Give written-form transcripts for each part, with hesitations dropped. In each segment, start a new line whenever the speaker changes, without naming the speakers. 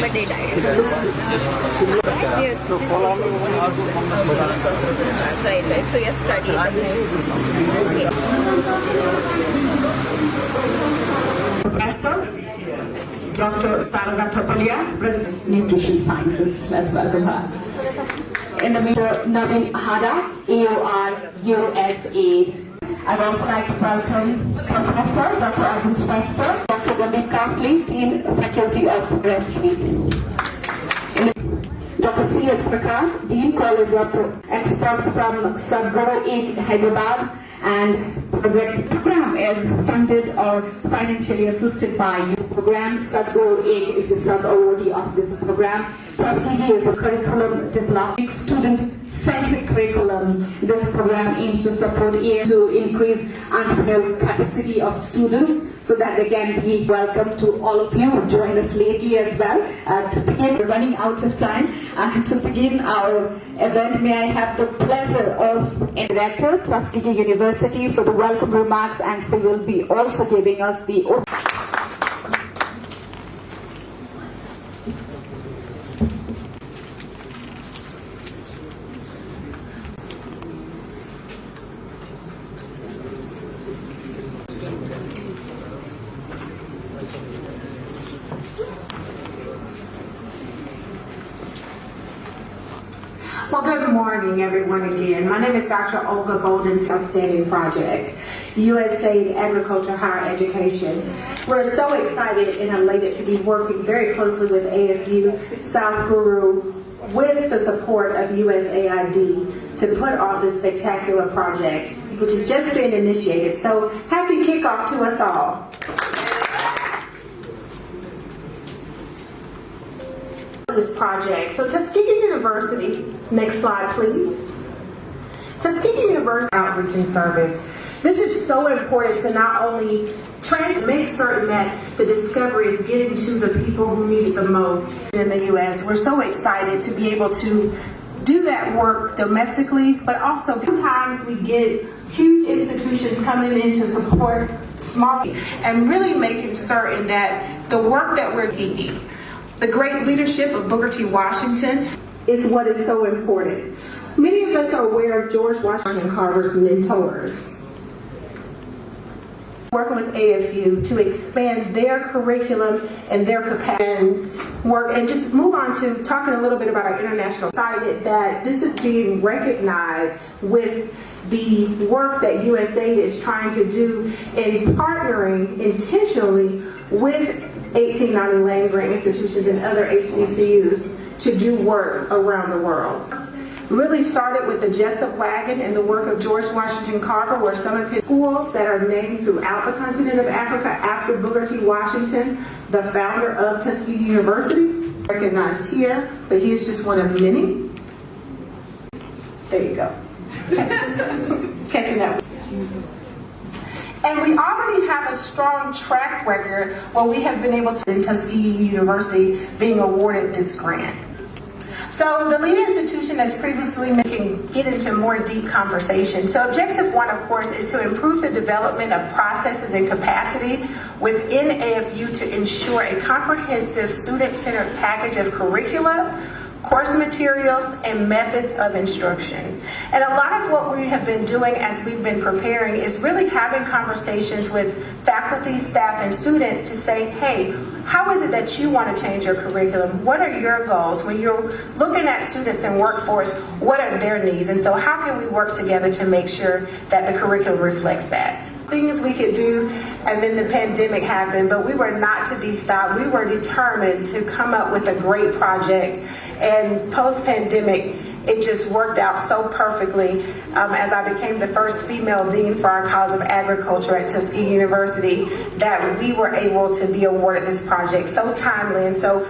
but they died. Right. So you have studied
Professor Dr. Sauraha, Nutrition Sciences. Let's welcome her. In the Mr. Naveen Hada, AOR, USAID. I'd also like to welcome Professor Dr. Arjun Shrestha, Dr. Gambhir Kafli, Dean Faculty of Chemistry. Dr. C.S. Prakash, Dean College of Experts from Sauraha, Hyderabad, and project program is funded or financially assisted by this program. Sadhguru 8 is the sub-awardee of this program. Tuskegee is a curriculum developing student-centric curriculum. This program aims to support to increase entrepreneurial capacity of students so that they can be welcome to all of you who joined us lately as well. To begin, we're running out of time. To begin our event, may I have the pleasure of Director, Tuskegee University, for the welcome remarks, and she will be also giving us the
Well, good morning, everyone, again. My name is Dr. Olga Bolden's outstanding project, USAID Agriculture Higher Education. We're so excited and elated to be working very closely with AFU, South Guru, with the support of USAID to put off this spectacular project, which has just been initiated. So happy kickoff to us all. This project. So Tuskegee University, next slide please. Tuskegee University Outreach and Service. This is so important to not only make certain that the discovery is getting to the people who need it the most in the U.S. We're so excited to be able to do that work domestically, but also sometimes we get huge institutions coming in to support small and really making certain that the work that we're doing, the great leadership of Booker T. Washington, is what is so important. Many of us are aware of George Washington Carver's mentors. Working with AFU to expand their curriculum and their capacity and just move on to talking a little bit about our international. Excited that this is being recognized with the work that USAID is trying to do in partnering intentionally with 1890 land-grant institutions and other HBCUs to do work around the world. Really started with the Jessup Wagon and the work of George Washington Carver, where some of his schools that are named throughout the continent of Africa after Booker T. Washington, the founder of Tuskegee University, recognized here, but he is just one of many. There you go. Catching that. And we already have a strong track record where we have been able to, in Tuskegee University, being awarded this grant. So the lead institution has previously can get into more deep conversation. So objective one, of course, is to improve the development of processes and capacity within AFU to ensure a comprehensive student-centered package of curricula, course materials, and methods of instruction. And a lot of what we have been doing as we've been preparing is really having conversations with faculty, staff, and students to say, hey, how is it that you want to change your curriculum? What are your goals? When you're looking at students and workforce, what are their needs? And so how can we work together to make sure that the curriculum reflects that? Things we could do, and then the pandemic happened, but we were not to be stopped. We were determined to come up with a great project, and post-pandemic, it just worked out so perfectly as I became the first female dean for our College of Agriculture at Tuskegee University, that we were able to be awarded this project so timely, and so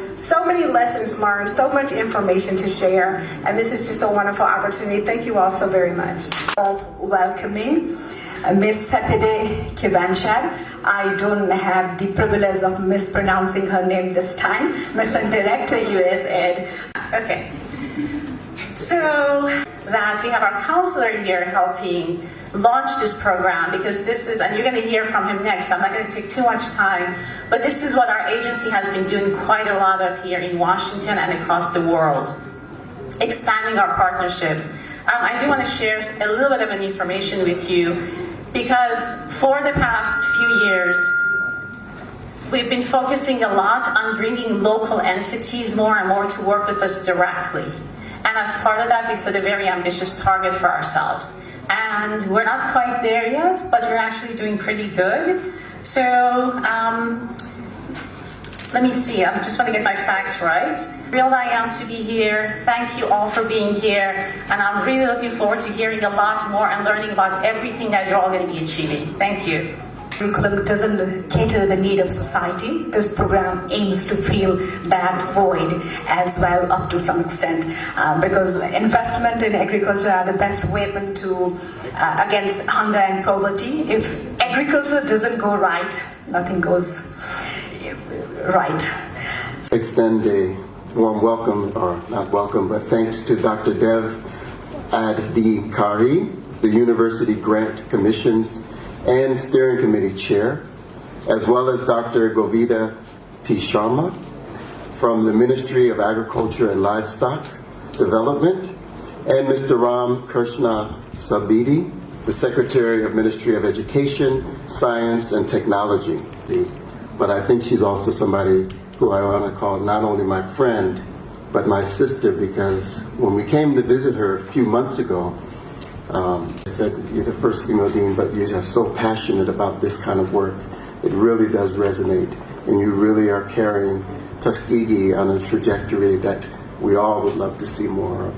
many lessons learned, so much information to share, and this is just a wonderful opportunity. Thank you all so very much.
Of welcoming Miss Sepide Kivanchad. I don't have the privilege of mispronouncing her name this time. Mission Director, USAID. Okay. So
that we have our counselor here helping launch this program, because this is, and you're going to hear from him next, so I'm not going to take too much time, but this is what our agency has been doing quite a lot of here in Washington and across the world, expanding our partnerships. I do want to share a little bit of an information with you, because for the past few years, we've been focusing a lot on bringing local entities more and more to work with us directly. And as part of that, we set a very ambitious target for ourselves. And we're not quite there yet, but we're actually doing pretty good. So let me see, I just want to get my facts right. Thrilled I am to be here. Thank you all for being here. And I'm really looking forward to hearing a lot more and learning about everything that you're all going to be achieving. Thank you.
Curriculum doesn't cater to the need of society. This program aims to fill that void as well up to some extent, because investment in agriculture are the best weapon to against hunger and poverty. If agriculture doesn't go right, nothing goes right.
Extend a warm welcome, or not welcome, but thanks to Dr. Dev Adhikari, the University Grant Commission's and Steering Committee Chair, as well as Dr. Govida P. Sharma from the Ministry of Agriculture and Livestock Development, and Mr. Ram Krishna Sabidi, the Secretary of Ministry of Education, Science, and Technology. But I think she's also somebody who I want to call not only my friend, but my sister, because when we came to visit her a few months ago, I said, you're the first female dean, but you're so passionate about this kind of work. It really does resonate, and you really are carrying Tuskegee on a trajectory that we all would love to see more of.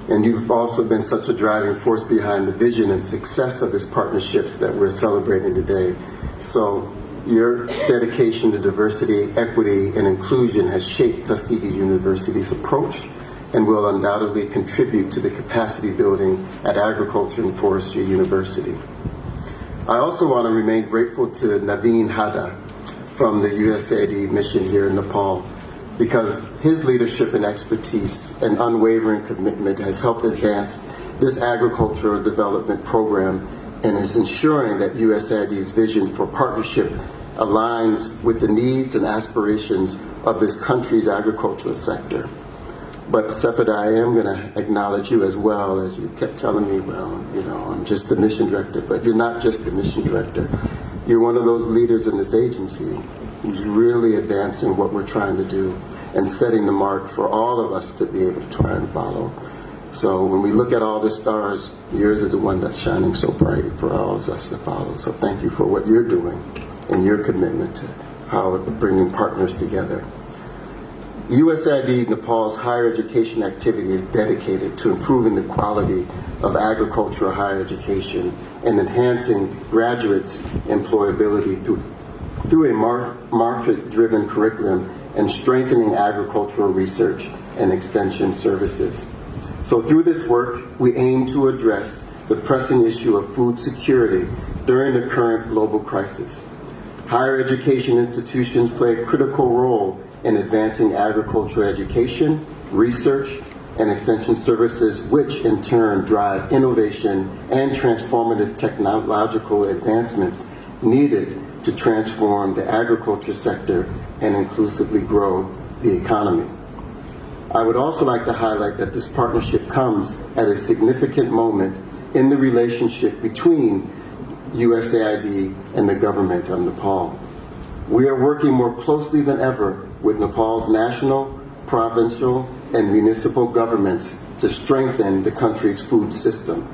And you've also been such a driving force behind the vision and success of this partnership that we're celebrating today. So your dedication to diversity, equity, and inclusion has shaped Tuskegee University's approach and will undoubtedly contribute to the capacity building at Agriculture and Forestry University. I also want to remain grateful to Naveen Hada from the USAID mission here in Nepal, because his leadership and expertise and unwavering commitment has helped advance this agricultural development program and is ensuring that USAID's vision for partnership aligns with the needs and aspirations of this country's agricultural sector. But Sepida, I am going to acknowledge you as well, as you kept telling me, well, you know, I'm just the mission director, but you're not just the mission director. You're one of those leaders in this agency who's really advancing what we're trying to do and setting the mark for all of us to be able to try and follow. So when we look at all the stars, yours is the one that's shining so bright for all of us to follow. So thank you for what you're doing and your commitment to how we're bringing partners together. USAID Nepal's higher education activity is dedicated to improving the quality of agricultural higher education and enhancing graduates' employability through a market-driven curriculum and strengthening agricultural research and extension services. So through this work, we aim to address the pressing issue of food security during the current global crisis. Higher education institutions play a critical role in advancing agricultural education, research, and extension services, which in turn drive innovation and transformative technological advancements needed to transform the agriculture sector and inclusively grow the economy. I would also like to highlight that this partnership comes at a significant moment in the relationship between USAID and the government of Nepal. We are working more closely than ever with Nepal's national, provincial, and municipal governments to strengthen the country's food system.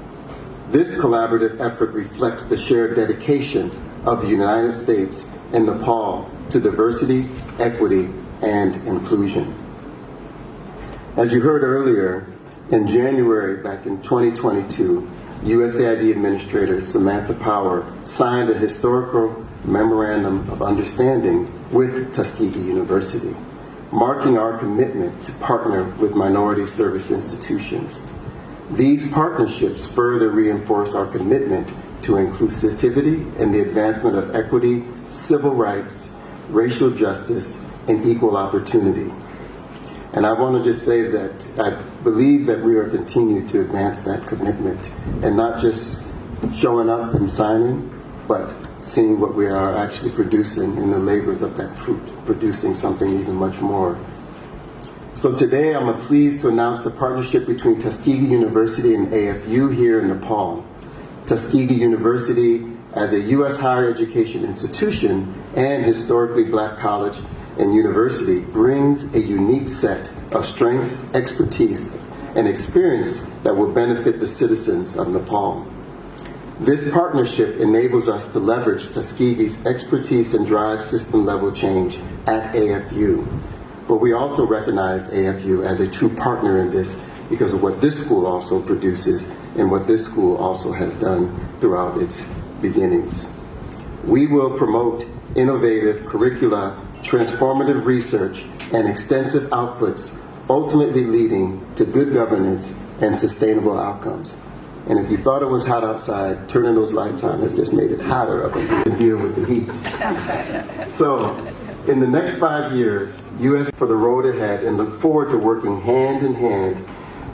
This collaborative effort reflects the shared dedication of the United States and Nepal to diversity, equity, and inclusion. As you heard earlier, in January back in 2022, USAID Administrator Samantha Power signed a historical Memorandum of Understanding with Tuskegee University, marking our commitment to partner with minority service institutions. These partnerships further reinforce our commitment to inclusivity and the advancement of equity, civil rights, racial justice, and equal opportunity. And I want to just say that I believe that we are continuing to advance that commitment and not just showing up and signing, but seeing what we are actually producing in the labors of that fruit, producing something even much more. So today I'm pleased to announce the partnership between Tuskegee University and AFU here in Nepal. Tuskegee University, as a U.S. higher education institution and historically black college and university, brings a unique set of strengths, expertise, and experience that will benefit the citizens of Nepal. This partnership enables us to leverage Tuskegee's expertise and drive system-level change at AFU. But we also recognize AFU as a true partner in this because of what this school also produces and what this school also has done throughout its beginnings. We will promote innovative curricula, transformative research, and extensive outputs, ultimately leading to good governance and sustainable outcomes. And if you thought it was hot outside, turning those lights on has just made it hotter up in here to deal with the heat. So, in the next 5 years, U.S. for the road ahead, and look forward to working hand in hand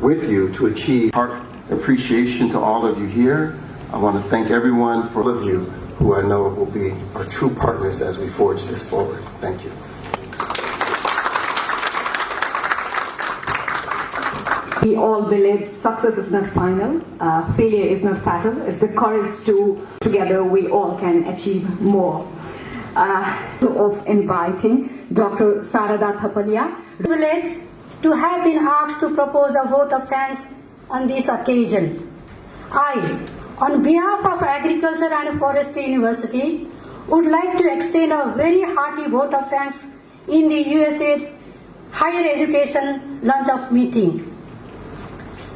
with you to achieve heart appreciation to all of you here. I want to thank everyone, for all of you who I know will be our true partners as we forge this forward. Thank you.
We all believe success is not final, failure is not fatal. It's the courage to, together we all can achieve more. Of inviting Dr. Sauraha
Privileged to have been asked to propose a vote of thanks on this occasion. I, on behalf of Agriculture and Forestry University, would like to extend a very hearty vote of thanks in the USAID Higher Education Lunch-Off meeting.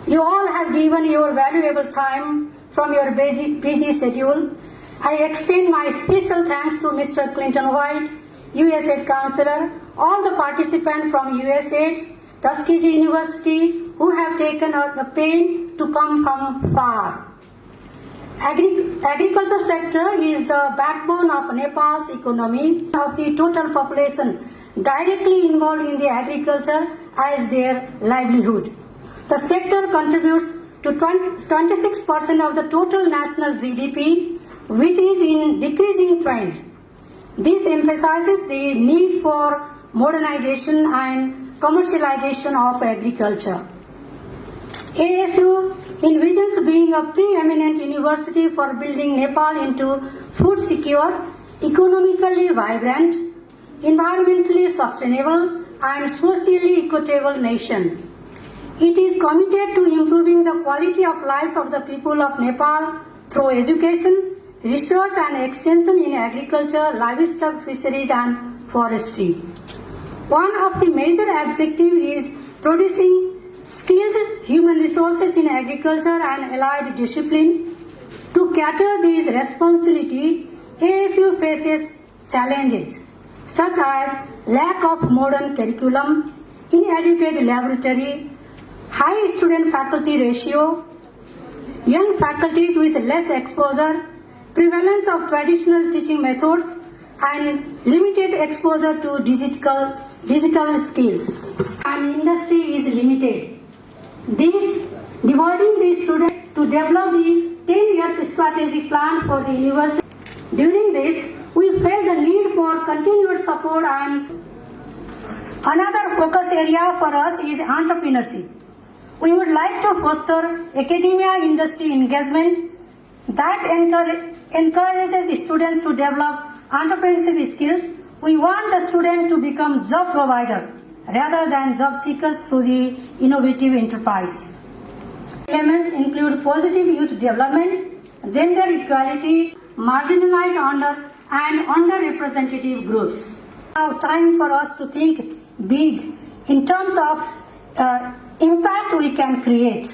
You all have given your valuable time from your busy schedule. I extend my special thanks to Mr. Clinton White, USAID Counselor, all the participants from USAID, Tuskegee University, who have taken the pain to come from far. Agriculture sector is the backbone of Nepal's economy. Of the total population directly involved in the agriculture as their livelihood. The sector contributes to 26% of the total national GDP, which is in decreasing trend. This emphasizes the need for modernization and commercialization of agriculture. AFU envisions being a preeminent university for building Nepal into food secure, economically vibrant, environmentally sustainable, and socially equitable nation. It is committed to improving the quality of life of the people of Nepal through education, research and extension in agriculture, livestock, fisheries and forestry. One of the major objectives is producing skilled human resources in agriculture and allied discipline. To cater these responsibilities, AFU faces challenges such as lack of modern curriculum, inadequate laboratory, high student-faculty ratio, young faculties with less exposure, prevalence of traditional teaching methods, and limited exposure to digital skills. And industry is limited. This devoting the student to develop the 10 years strategic plan for the university. During this, we felt the need for continued support, and another focus area for us is entrepreneurship. We would like to foster academia-industry engagement that encourages students to develop entrepreneurship skills. We want the student to become job provider rather than job seekers through the innovative enterprise. Elements include positive youth development, gender equality, marginalized and underrepresented groups. Now time for us to think big in terms of impact we can create.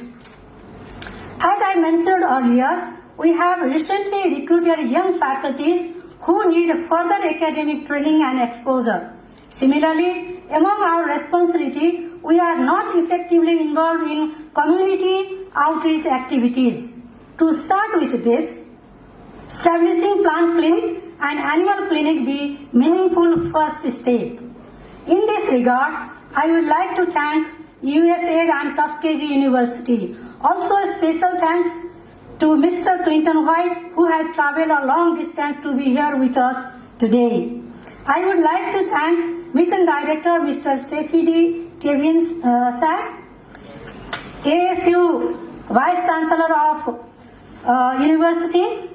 As I mentioned earlier, we have recently recruited young faculties who need further academic training and exposure. Similarly, among our responsibility, we are not effectively involved in community outreach activities. To start with this, establishing plant clinic and animal clinic be meaningful first step. In this regard, I would like to thank USAID and Tuskegee University. Also a special thanks to Mr. Clinton White, who has traveled a long distance to be here with us today. I would like to thank Mission Director Mr. Sefidi Kevins sir, AFU Vice Chancellor of University,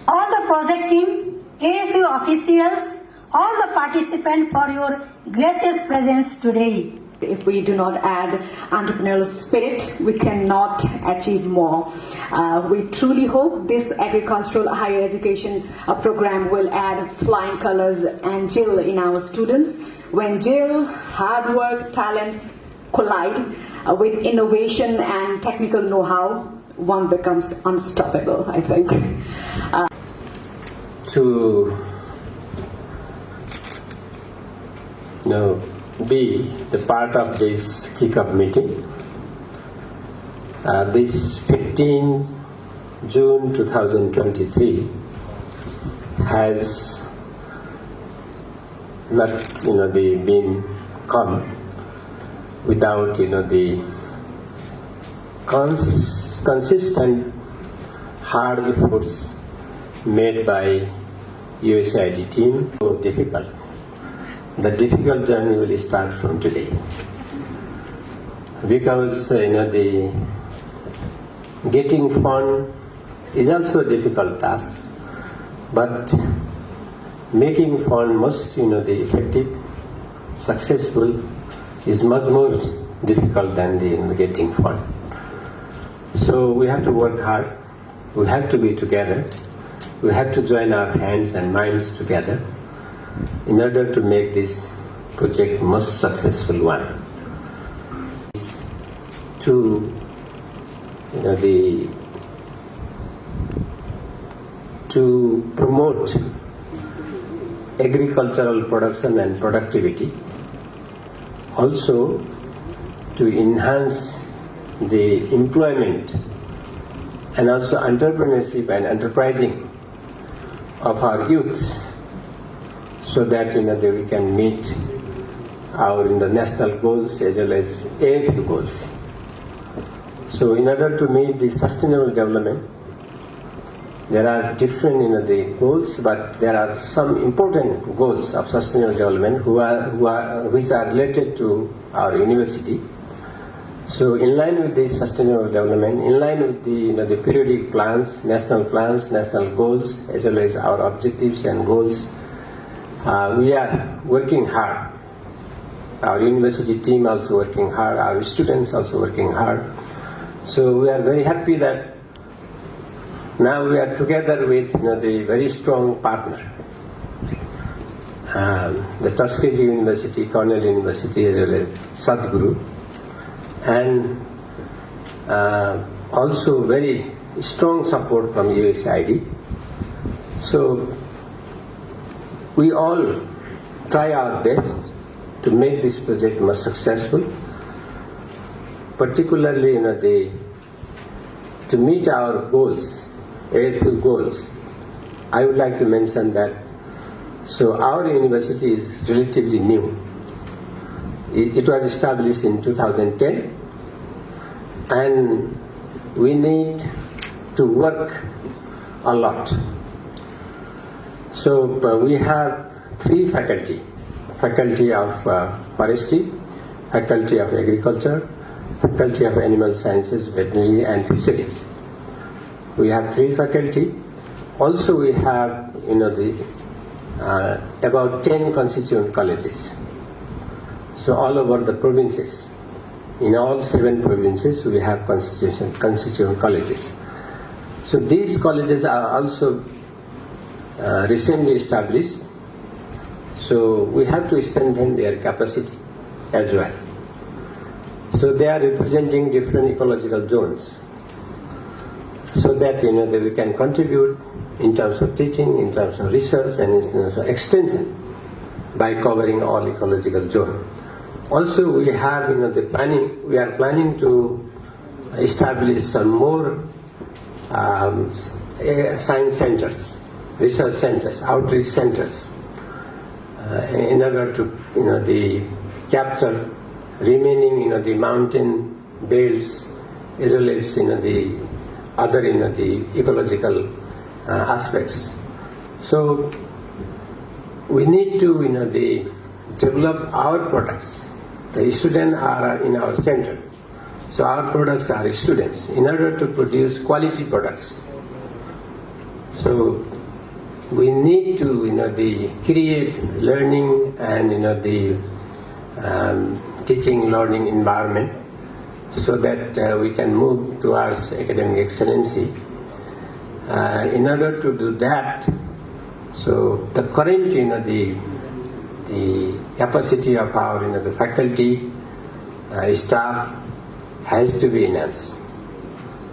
all the project team, AFU officials, all the participants for your gracious presence today.
If we do not add entrepreneurial spirit, we cannot achieve more. We truly hope this agricultural higher education program will add flying colors and zeal in our students. When zeal, hard work, talents collide with innovation and technical know-how, one becomes unstoppable, I think.
To be the part of this kickoff meeting. This 15 June 2023 has not been come without the consistent hard efforts made by USAID team. So difficult. The difficult journey will start from today, because the getting fund is also a difficult task, but making fund most the effective, successful is much more difficult than the getting fund. So we have to work hard. We have to be together. We have to join our hands and minds together in order to make this project most successful one. To to promote agricultural production and productivity, also to enhance the employment and also entrepreneurship and enterprising of our youth, so that we can meet our national goals as well as AFU goals. So in order to meet the sustainable development, there are different the goals, but there are some important goals of sustainable development which are related to our university. So in line with this sustainable development, in line with the periodic plans, national goals, as well as our objectives and goals, we are working hard. Our university team also working hard, our students also working hard. So we are very happy that now we are together with the very strong partner, the Tuskegee University, Cornell University, as well as Sadhguru, and also very strong support from USAID. So we all try our best to make this project most successful, particularly to meet our goals, AFU goals. I would like to mention that our university is relatively new. It was established in 2010, and we need to work a lot. So we have 3 faculty: Faculty of Forestry, Faculty of Agriculture, Faculty of Animal Sciences, Veterinary and Fisheries. We have 3 faculty. Also we have about 10 constituent colleges. So all over the provinces, in all 7 provinces, we have constituent colleges. So these colleges are also recently established. So we have to strengthen their capacity as well. So they are representing different ecological zones, so that that we can contribute in terms of teaching, in terms of research, and in terms of extension by covering all ecological zones. Also, we have the planning. We are planning to establish some more science centers, research centers, outreach centers, in order to capture remaining, the mountain belts, as well as, the other, the ecological aspects. So we need to, develop our products. The students are in our center. So our products are students in order to produce quality products. So we need to, create learning and, the teaching learning environment so that we can move towards academic excellency. In order to do that, so the current, the capacity of our, the faculty, staff has to be enhanced.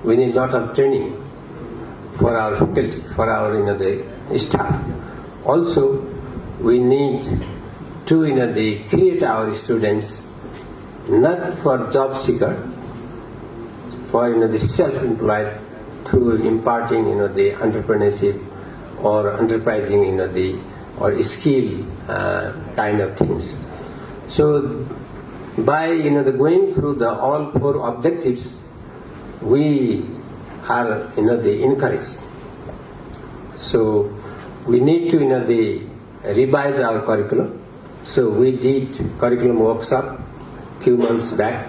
We need a lot of training for our faculty, for our, the staff. Also, we need to, create our students not for job seeker, for, the self-employed, through imparting, the entrepreneurship or enterprising, or skill kind of things. So by the going through the all four objectives, we are the encouraged. So we need to revise our curriculum. So we did curriculum workshop few months back.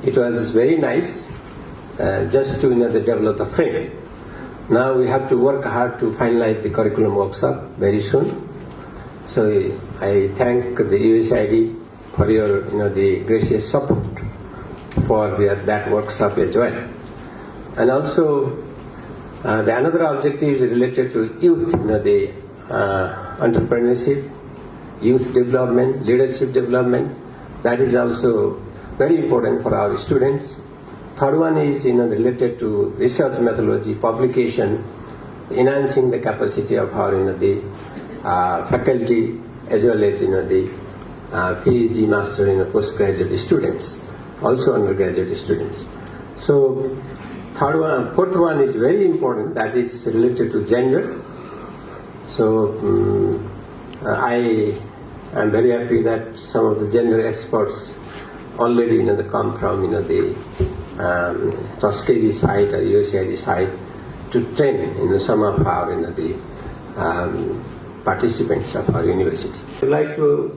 It was very nice, just to develop the frame. Now we have to work hard to finalize the curriculum workshop very soon. So I thank the USAID for your the gracious support for that workshop as well. And also the another objective is related to youth, the entrepreneurship, youth development, leadership development. That is also very important for our students. Third one is related to research methodology, publication, enhancing the capacity of our the faculty as well as the PhD, master, postgraduate students, also undergraduate students. So fourth one is very important. That is related to gender. So I am very happy that some of the gender experts already come from the Tuskegee side or USAID side to train some of our the participants of our university. I would like to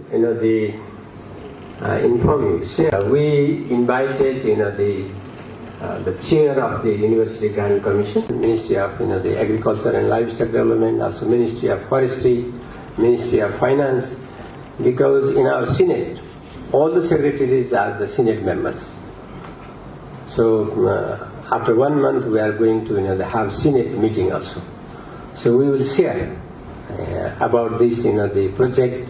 inform you. We invited the chair of the University Grant Commission, Ministry of the Agriculture and Livestock Development, also Ministry of Forestry, Ministry of Finance, because in our Senate, all the secretaries are the Senate members. So after 1 month, we are going to have Senate meeting also. So we will share about this, the project,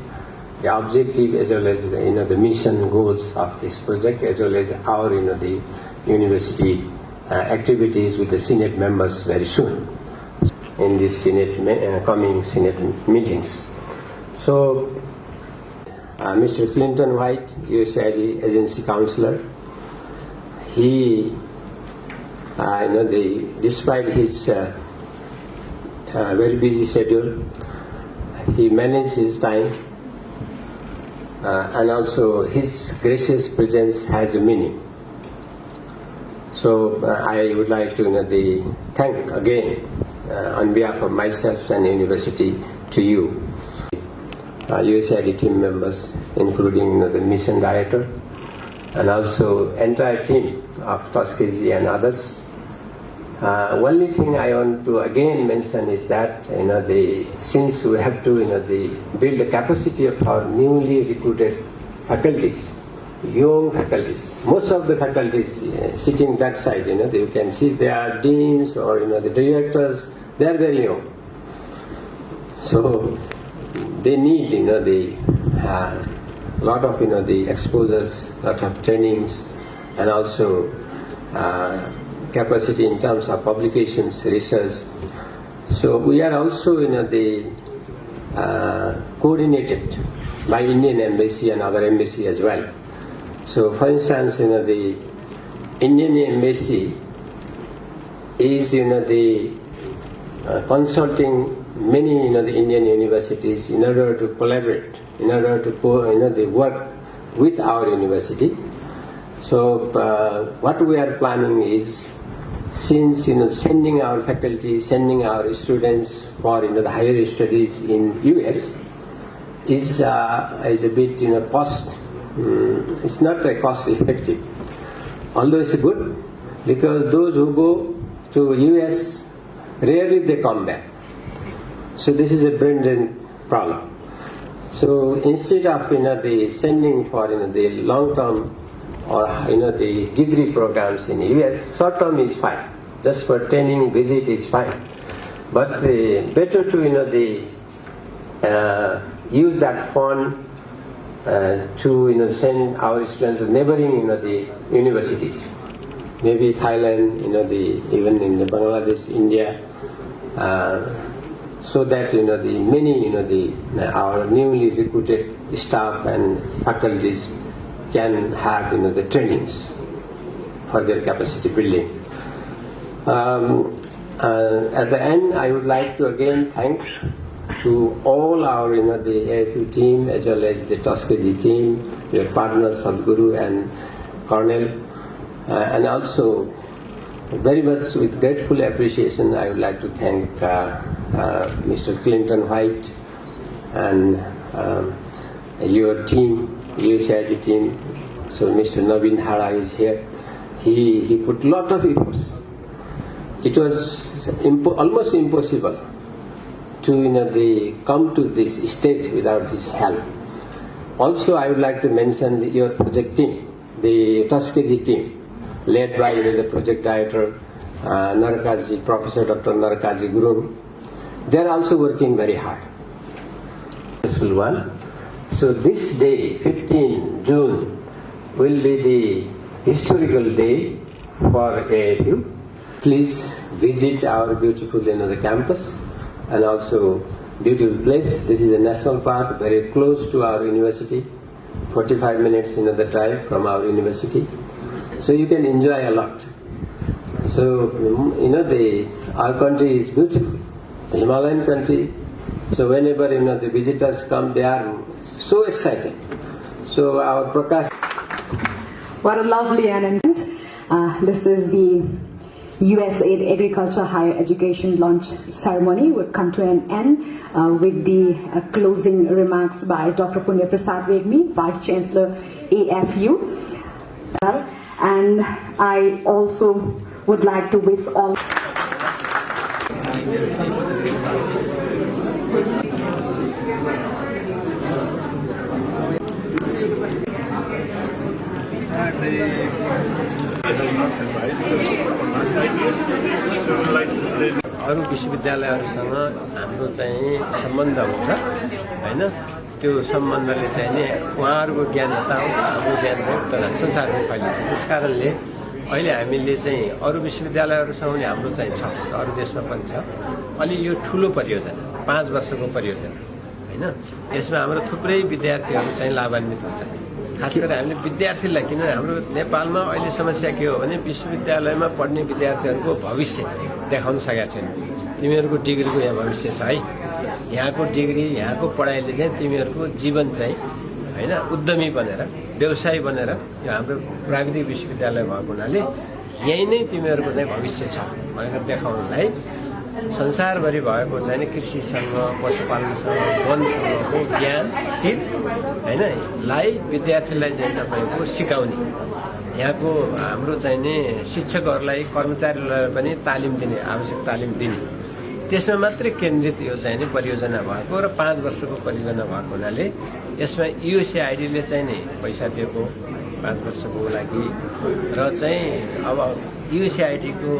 the objective, as well as the mission goals of this project, as well as our the university activities with the Senate members very soon in this Senate coming Senate meetings. So Mr. Clinton White, USAID agency counselor, he despite his very busy schedule, he managed his time, and also his gracious presence has a meaning. So I would like to thank again on behalf of myself and university to you, USAID team members, including the mission director, and also entire team of Tuskegee and others. Only thing I want to again mention is that since we have to build the capacity of our newly recruited faculties, young faculties. Most of the faculties sitting backside, you can see they are deans or the directors. They are very young, so they need lot of the exposures, lot of trainings, and also capacity in terms of publications, research. So we are also coordinated by Indian Embassy and other embassy as well. So for instance, the Indian Embassy is consulting many the Indian universities in order to collaborate, in order to work with our university. So what we are planning is, since sending our faculty, sending our students for the higher studies in US is a bit cost. It's not a cost effective, although it's good, because those who go to US rarely they come back. So this is a brain drain problem. So instead of the sending for the long term or the degree programs in US, short term is fine. Just for training visit is fine. But better to use that fund to send our students to neighboring the universities, maybe Thailand, even in the Bangladesh, India, so that the many our newly recruited staff and faculties can have the trainings for their capacity building. At the end, I would like to again thank to all our the AFU team as well as the Tuskegee team, your partners Sadhguru and Cornell, and also very much with grateful appreciation I would like to thank Mr. Clinton White and your team, USAID team. So Mr. Naveen Hara is here. He put a lot of efforts. It was almost impossible to come to this stage without his help. Also, I would like to mention your project team, the Tuskegee team, led by the project director Narakaji, Professor Dr. Narakaji Gurung. They are also working very hard. Successful one. So this day, 15 June, will be the historical day for AFU. Please visit our beautiful the campus and also beautiful place. This is a national park, very close to our university, 45 minutes the drive from our university. So you can enjoy a lot. So our country is beautiful, the Himalayan country. So whenever the visitors come, they are so excited. So our Prakash.
What a lovely announcement. This is the USAID Agriculture Higher Education launch ceremony would come to an end with the closing remarks by Dr. Punya Prasad Regmi, Vice Chancellor AFU. And I also would like to wish all
अरू विश्वविद्यालयहरुसँग हाम्रो चाहिँ सम्बन्ध हुन्छ हैन त्यो सम्बन्धले चाहिँ नि उहाँहरुको ज्ञान यता आउँछ हाम्रो ज्ञान उता संसारमै फैलिन्छ त्यसकारणले अहिले हामीले चाहिँ अरू विश्वविद्यालयहरुसँग नि हाम्रो चाहिँ छ अरू देशमा पनि छ अलि यो ठूलो परियोजना 5 वर्षको परियोजना हैन यसमा हाम्रो थुप्रै विद्यार्थीहरु चाहिँ लाभान्वित हुन्छ खास गरी हामीले विद्यार्थीलाई किन हाम्रो नेपालमा अहिले समस्या के हो भने विश्वविद्यालयमा पढ्ने विद्यार्थीहरुको भविष्य देखाउन सकेका छैन तिमीहरुको डिग्रीको यहाँ भविष्य छ है यहाँको डिग्री यहाँको पढाइले चाहिँ तिमीहरुको जीवन चाहिँ हैन उद्यमी बनेर व्यवसायी बनेर यो हाम्रो प्राविधिक विश्वविद्यालय भएको हुनाले यही नै तिमीहरुको चाहिँ भविष्य छ भनेर देखाउनलाई संसारभरि भएको चाहिँ कृषिसँग पशुपालनसँग वनसँगको ज्ञान सिप हैन लाई विद्यार्थीलाई चाहिँ तपाईको सिकाउने यहाँको हाम्रो चाहिँ नि शिक्षकहरुलाई कर्मचारीलाई पनि तालिम दिने आवश्यक तालिम दिने त्यसमा मात्र केन्द्रित यो चाहिँ नि परियोजना भएको र 5 वर्षको परियोजना भएको हुनाले यसमा USAID ले चाहिँ नि पैसा दिएको 5 वर्षको लागि र चाहिँ अब USAID को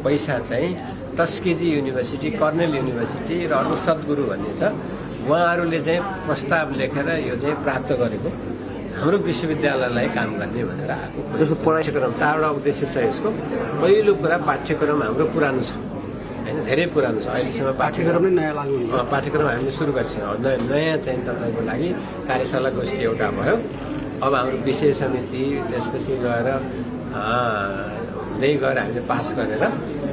पैसा चाहिँ टस्केजी युनिभर्सिटी कर्नेल युनिभर्सिटी र अरु सद्गुरु भन्ने छ उहाँहरुले चाहिँ प्रस्ताव लेखेर यो चाहिँ प्राप्त गरेको हाम्रो विश्वविद्यालयलाई काम गर्ने भनेर आएको जस्तो पाठ्यक्रम 4 वटा उद्देश्य छ यसको पहिलो कुरा पाठ्यक्रम हाम्रो पुरानो छ हैन धेरै पुरानो छ अहिलेसम्म पाठ्यक्रम नै नयाँ लाग्नु पाठ्यक्रम हामीले सुरु गरिसक्यौं नयाँ चाहिँ तपाईको लागि कार्यशाला गोष्ठी एउटा भयो अब हाम्रो विषय समिति त्यसपछि गएर गएर हामीले पास गरेर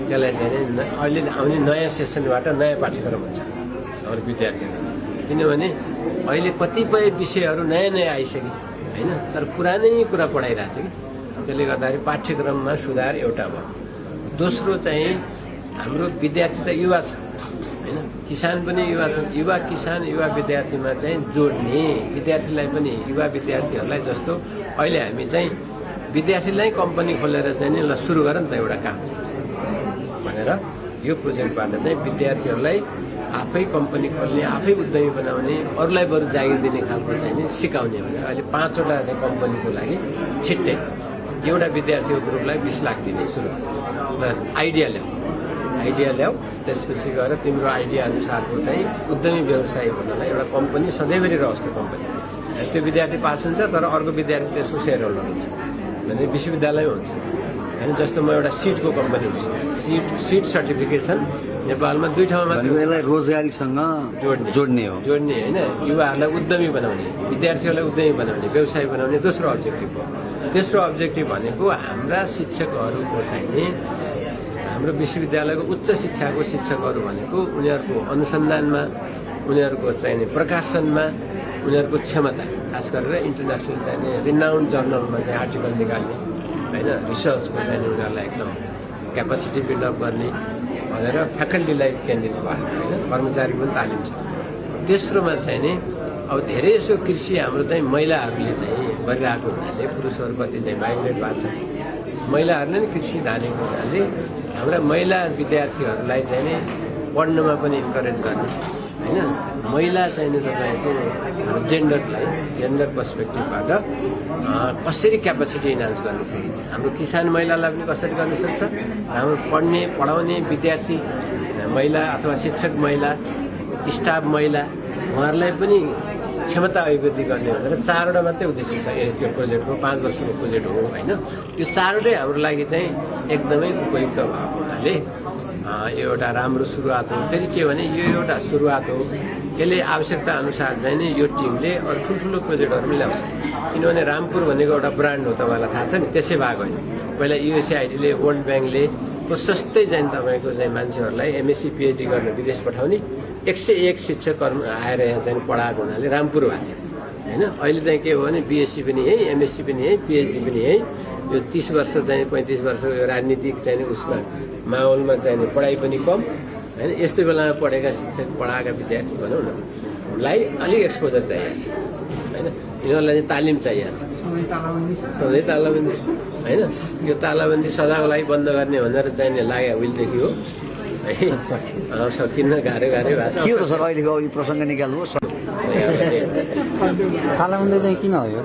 त्यसलाई चाहिँ अहिले आउने नयाँ सेसनबाट नयाँ पाठ्यक्रम हुन्छ हाम्रो विद्यार्थीहरु किनभने अहिले कतिपय विषयहरू नयाँ नयाँ आइसके हैन, तर पुरानै कुरा पढाइरहेछ कि। त्यसले गर्दाखेरि पाठ्यक्रममा सुधार एउटा भयो। दोस्रो चाहिँ हाम्रो विद्यार्थी त युवा छ हैन, किसान पनि युवा छन्। युवा किसान युवा विद्यार्थीमा चाहिँ जोड्ने, विद्यार्थीलाई पनि युवा विद्यार्थीहरूलाई जस्तो अहिले हामी चाहिँ विद्यार्थीलाई कम्पनी खोलेर चाहिँ नि ल सुरु गर नि त एउटा काम चाहिँ भनेर यो प्रोजेक्टबाट चाहिँ विद्यार्थीहरूलाई आफै कम्पनी खोल्ने, आफै उद्यमी बनाउने, अरूलाई बरु जागिर दिने खालको चाहिँ नि सिकाउने भनेर अहिले 5वटा चाहिँ कम्पनीको लागि छिट्टै एउटा विद्यार्थीको ग्रुपलाई 20 लाख दिने सुरु। ल आइडिया ल्याऊ, त्यसपछि गएर तिम्रो आइडिया अनुसारको चाहिँ उद्यमी व्यवसायी भन्नलाई एउटा कम्पनी सधैँभरि रहोस् त्यो कम्पनी। त्यो विद्यार्थी पास हुन्छ तर अर्को विद्यार्थी त्यसको सेयर होल्डर हुन्छ भने विश्वविद्यालयमै हुन्छ हैन। जस्तो म एउटा सिटको कम्पनी हुन्छ, सिट सर्टिफिकेसन नेपालमा 2 ठाउँमा मात्र।
यसलाई रोजगारीसँग जोड्ने
हैन, युवाहरूलाई उद्यमी बनाउने, विद्यार्थीहरूलाई उद्यमी बनाउने, व्यवसाय बनाउने दोस्रो अब्जेक्टिभ हो। तेस्रो अब्जेक्टिभ भनेको हाम्रा शिक्षकहरूको चाहिँ नि हाम्रो विश्वविद्यालयको उच्च शिक्षाको शिक्षकहरू भनेको उनीहरूको अनुसन्धानमा, उनीहरूको चाहिँ प्रकाशनमा, उनीहरूको क्षमता, खास गरेर इन्टरनेसनल चाहिँ रिनाउन्ड जर्नलमा चाहिँ आर्टिकल निकाल्ने हैन, रिसर्चको चाहिँ उनीहरूलाई एकदम क्यापासिटी बिल्डअप गर्ने भनेर फ्याकल्टीलाई केन्द्रित भयो हैन, कर्मचारी पनि तालिम छ। तेस्रोमा चाहिँ नि अब धेरै यसो कृषि हाम्रो चाहिँ महिलाहरूले चाहिँ गरिरहेको हुनाले, पुरुषहरू कति चाहिँ माइग्रेट भएको छ, महिलाहरूले नै कृषि धानेको हुनाले हाम्रा महिला विद्यार्थीहरूलाई चाहिँ नि पढ्नमा पनि इन्करेज गर्ने हैन। महिला चाहिँ नि तपाईँको जेन्डर पर्सपेक्टिभबाट कसरी क्यापासिटी इन्हान्स गर्न सकिन्छ, हाम्रो किसान महिलालाई पनि कसरी गर्न सक्छ, हाम्रो पढाउने विद्यार्थी महिला अथवा शिक्षक महिला, स्टाफ महिला, उहाँहरूलाई पनि क्षमता अभिवृद्धि गर्ने भनेर 4वटा मात्रै उद्देश्य छ यो प्रोजेक्टको। 5 वर्षको प्रोजेक्ट हो हैन। यो 4वटै हाम्रो लागि चाहिँ एकदमै उपयुक्त भएको हुनाले यो एउटा राम्रो सुरुवात हो। फेरि के भने यो एउटा सुरुवात हो, यसले आवश्यकता अनुसार चाहिँ नि यो टिमले अरू ठुल्ठुलो प्रोजेक्टहरू पनि ल्याउँछ। किनभने रामपुर भनेको एउटा ब्रान्ड हो, तपाईँलाई थाहा छ नि, त्यसै भएको होइन। पहिला एएफयले, वर्ल्ड ब्याङ्कले प्रशस्तै चाहिँ तपाईँको चाहिँ मान्छेहरूलाई एमएससी पिएचडी गर्न विदेश पठाउने 101 शिक्षक कर्म आएर यहाँ चाहिँ पढाएको हुनाले रामपुर भएको थियो हैन। अहिले चाहिँ के हो भने बिएससी पनि यही, एमएससी पनि यही, पिएचडी पनि यही। यो 30 वर्ष चाहिँ 35 वर्ष यो राजनीतिक चाहिँ उसमा माहौलमा चाहिँ पढाइ पनि कम हैन, यस्तो बेलामा पढेका शिक्षक पढाएका विद्यार्थी भनौँ न लाई अलिक एक्सपोजर चाहिएको छ हैन, यिनीहरूलाई चाहिँ तालिम चाहिएको छ। सधैँ तालाबन्दी हैन, यो तालाबन्दी सदाको लागि बन्द गर्ने भनेर चाहिँ लाग्यो उहिलेदेखि हो। सकिन्न, गाह्रो भएको छ।
के हो सर अहिलेको यो प्रसङ्ग निकाल्नु? तालाबन्दी चाहिँ किन हो यो?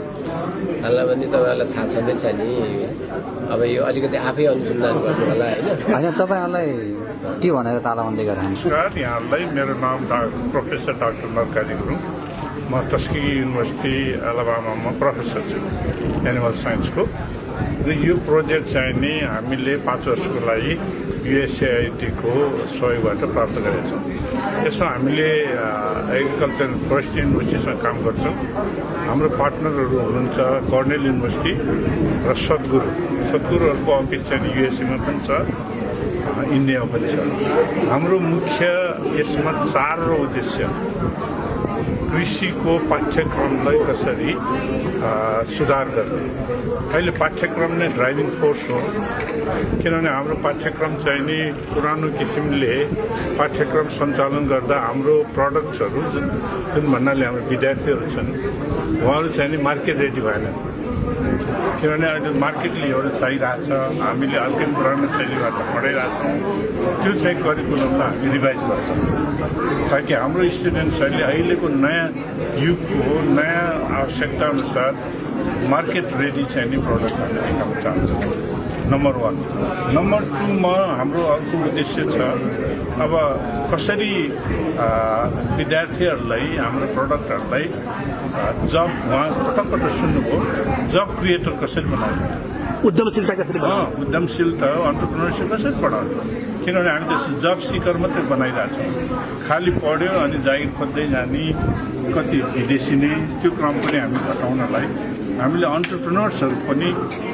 तालाबन्दी तपाईँहरूलाई थाहा छँदैछ नि, अब यो अलिकति आफै अनुसन्धान गर्नु होला होइन।
तपाईँहरूलाई के भनेर तालाबन्दी गरेर?
नमस्कार यहाँलाई, मेरो नाम प्रोफेसर डाक्टर नरकारी गुरुङ। म टस्की युनिभर्सिटी एलाबामामा प्रोफेसर छु एनिमल साइन्सको। र यो प्रोजेक्ट चाहिँ नि हामीले 5 वर्षको लागि एसएआईडको सहयोगबाट प्राप्त गरेका छौँ। यसमा हामीले एग्रिकल्चर फरेस्ट्री युनिभर्सिटीसँग काम गर्छौँ। हाम्रो पार्टनरहरू हुनुहुन्छ कर्नेल युनिभर्सिटी र सद्गुरुहरूको अफिस चाहिँ युएसएमा पनि छ, इन्डियामा पनि छ। हाम्रो मुख्य यसमा 4 उद्देश्य: कृषिको पाठ्यक्रमलाई कसरी सुधार गर्ने। अहिले पाठ्यक्रम नै ड्राइभिङ फोर्स हो, किनभने हाम्रो पाठ्यक्रम चाहिँ नि पुरानो किसिमले पाठ्यक्रम सञ्चालन गर्दा हाम्रो प्रडक्ट्सहरू जुन भन्नाले हाम्रो विद्यार्थीहरू छन् उहाँहरू चाहिँ नि मार्केट रेडी भएन। किनभने अहिले मार्केटले एउटा चाहिरहेछ, हामीले अर्कै पुरानो शैलीबाट पढाइरहेछौँ, त्यो चाहिँ करिकुलममा हामी रिभाइज गर्छौँ ताकि हाम्रो स्टुडेन्ट्सहरूले अहिलेको नयाँ युगको नयाँ आवश्यकता अनुसार मार्केट रेडी चाहिँ नि प्रडक्टहरू देखाउन चाहन्छौँ। नम्बर 1। नम्बर 2 मा हाम्रो अर्को उद्देश्य छ अब कसरी विद्यार्थीहरूलाई हाम्रो प्रडक्टहरूलाई जब उहाँ पटक सुन्नुभयो जब क्रिएटर कसरी बनाउने,
उद्यमशीलता कसरी बनाउने,
उद्यमशीलता अन्टरप्रेन्योरसिप कसरी पढाउने। किनभने हामी त जब सिकर मात्रै बनाइरहेछौँ, खालि पढ्यो अनि जागिर खोज्दै जाने कति विदेशी नै, त्यो क्रम पनि हामी घटाउनलाई हामीले अन्टरप्रेन्योर्सहरू पनि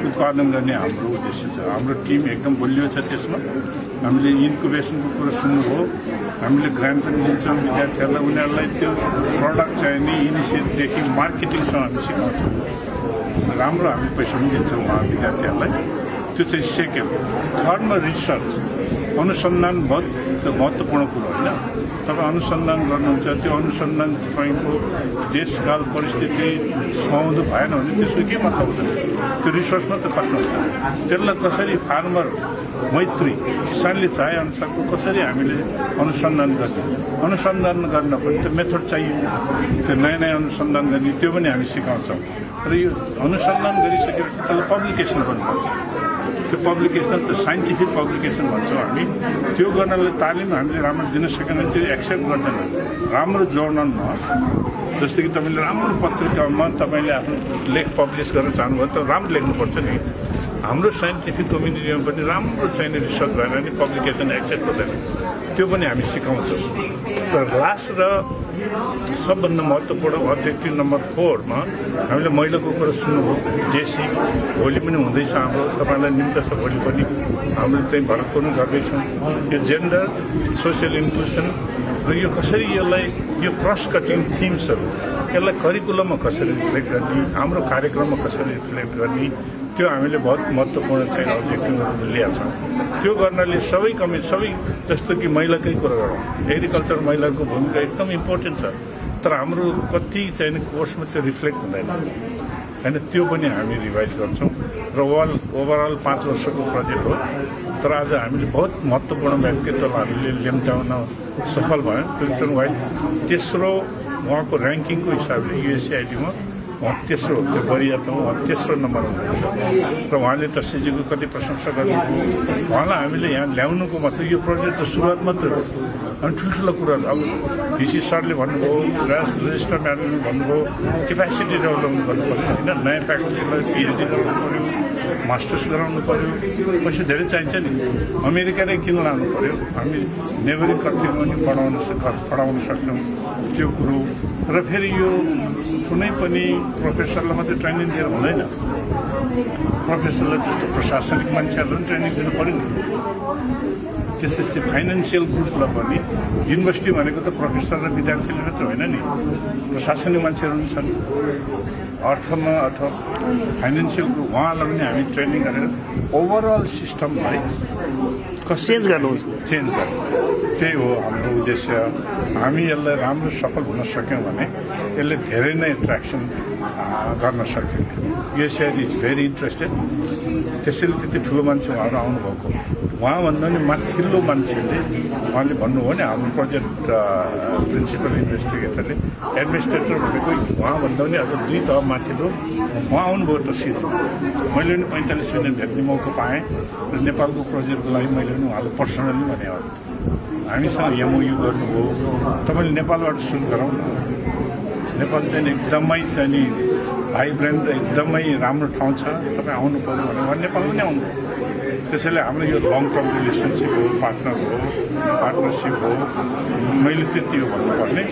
उत्पादन गर्ने हाम्रो उद्देश्य छ। हाम्रो टिम एकदम बलियो छ त्यसमा। हामीले इन्कुबेसनको कुरा सुन्नुभयो, हामीले ग्रान्ट पनि दिन्छौँ विद्यार्थीहरूलाई उनीहरूलाई त्यो प्रडक्ट चाहिने इनिसिएटिभदेखि मार्केटिङसँग हामी सिकाउँछौँ राम्रो हामी पैसा पनि दिन्छौँ विद्यार्थीहरूलाई त्यो चाहिँ सेकेन्ड थर्डमा रिसर्च अनुसन्धान बहुत महत्त्वपूर्ण कुरो होइन तपाईँ अनुसन्धान गर्नुहुन्छ त्यो अनुसन्धान तपाईँको देशकाल परिस्थिति सुहाउँदो भएन भने त्यसको के मतलब हुँदैन त्यो रिसर्चमा त खर्च हुन्छ त्यसलाई कसरी फार्मर मैत्री किसानले चाहे अनुसारको कसरी हामीले अनुसन्धान गर्न पनि त्यो मेथड चाहियो त्यो नयाँ अनुसन्धान गर्ने त्यो पनि हामी सिकाउँछौँ र यो अनुसन्धान गरिसकेपछि त्यसलाई पब्लिकेसन गर्नुपर्छ त्यो पब्लिकेसन त साइन्टिफिक पब्लिकेसन भन्छौँ हामी त्यो गर्नलाई तालिम हामीले राम्रो दिन सकेन भने त्यो एक्सेप्ट गर्दैन राम्रो जर्नलमा जस्तो कि तपाईँले राम्रो पत्रिकामा तपाईँले आफ्नो लेख पब्लिस गर्न चाहनुभयो त राम्रो लेख्नुपर्छ नि हाम्रो साइन्टिफिक कम्युनिटीमा पनि राम्रो चाहिने रिसर्च भएन भने पब्लिकेसन एक्सेप्ट गर्दैन त्यो पनि हामी सिकाउँछौँ र लास्ट र सबभन्दा महत्त्वपूर्ण अब्जेक्टिभ नम्बर 4 मा हामीले महिलाको कुरा सुन्नुभयो जेसी भोलि पनि हुँदैछ हाम्रो तपाईँलाई निम्त छ भोलि पनि हामीले चाहिँ भरतपुर गर्दैछौँ यो जेन्डर सोसियल इन्क्लुसन र यो कसरी यसलाई यो क्रस कटिङ थिम्सहरू यसलाई करिकुलममा कसरी रिफ्लेक्ट गर्ने हाम्रो कार्यक्रममा कसरी रिफ्लेक्ट गर्ने त्यो हामीले बहुत महत्त्वपूर्ण चाहिँ अब्जेक्टिभहरू लिएका छौँ त्यो गर्नाले सबै जस्तो कि महिलाकै कुरा गरौँ एग्रिकल्चर महिलाको भूमिका एकदम इम्पोर्टेन्ट छ तर हाम्रो कति चाहिँ कोर्समा त्यो रिफ्लेक्ट हुँदैन होइन त्यो पनि हामी रिभाइज गर्छौँ र ओभरअल 5 वर्षको प्रोजेक्ट हो तर आज हामीले बहुत महत्त्वपूर्ण व्यक्तित्व हामीले ल्याउन सफल भयो क्लिन्टन वाइट तेस्रो उहाँको ऱ्याङ्किङको हिसाबले एएफयमा उहाँ तेस्रो त्यो वरियतामा उहाँ तेस्रो नम्बरमा हुनुहुन्छ र उहाँले टसीजीको कति प्रशंसा गर्नुभयो उहाँलाई हामीले यहाँ ल्याउनुको मतलब यो प्रोजेक्ट त सुरुवात मात्रै हो अनि ठुल्ठुलो कुराहरू अब भिसी सरले भन्नुभयो रजिस्टर म्यानेजमेन्ट भन्नुभयो क्यापेसिटी डेभलपमेन्ट गर्नु पऱ्यो होइन नयाँ फ्याकल्टीलाई पिएचडी गराउनु पऱ्यो मास्टर्स गराउनु पऱ्यो पैसा धेरै चाहिन्छ नि अमेरिकाले किन लानु पऱ्यो हामी नेबरिङ कन्ट्रीमा पनि पढाउन सक्छौँ त्यो कुरो र फेरि यो कुनै पनि प्रोफेसरलाई मात्रै ट्रेनिङ दिएर हुँदैन प्रोफेसरलाई जस्तो प्रशासनिक मान्छेहरूलाई पनि ट्रेनिङ दिनु पऱ्यो नि त्यसपछि फाइनेन्सियल ग्रुपलाई पनि युनिभर्सिटी भनेको त प्रोफेसर र विद्यार्थीले मात्र होइन नि प्रशासनिक मान्छेहरू पनि छन् अर्थमा अथवा फाइनेन्सियल ग्रुप उहाँलाई पनि हामी ट्रेनिङ गरेर ओभरअल सिस्टमलाई
चेन्ज गर्नु
त्यही हो हाम्रो उद्देश्य हामी यसलाई राम्रो सफल हुन सक्यौँ भने यसले धेरै नै एट्र्याक्सन गर्न सक्यो एएफय इज भेरी इन्ट्रेस्टेड त्यसैले त्यति ठुलो मान्छे उहाँहरू आउनुभएको उहाँभन्दा नि माथिल्लो मान्छेले उहाँले भन्नुभयो नि हाम्रो प्रोजेक्ट प्रिन्सिपल इन्भेस्टिगेटरले एडमिनिस्ट्रेटर भनेको उहाँभन्दा पनि अझ 2 तह माथिल्लो उहाँ आउनुभयो टसीजी मैले पनि 45 मिनट भेट्ने मौका पाएँ र नेपालको प्रोजेक्टको लागि मैले पनि उहाँलाई पर्सनली भने हामीसँग एमओयू गर्नुभयो तपाईँले नेपालबाट सुरु गरौँ न नेपाल चाहिँ एकदमै चाहिँ नि भाइब्रेन्ट एकदमै राम्रो ठाउँ छ तपाईँ आउनु पऱ्यो भने उहाँ नेपाल पनि आउनु त्यसैले हाम्रो यो लङ टर्म रिलेसनसिप हो पार्टनरसिप हो मैले त्यति हो भन्नुपर्ने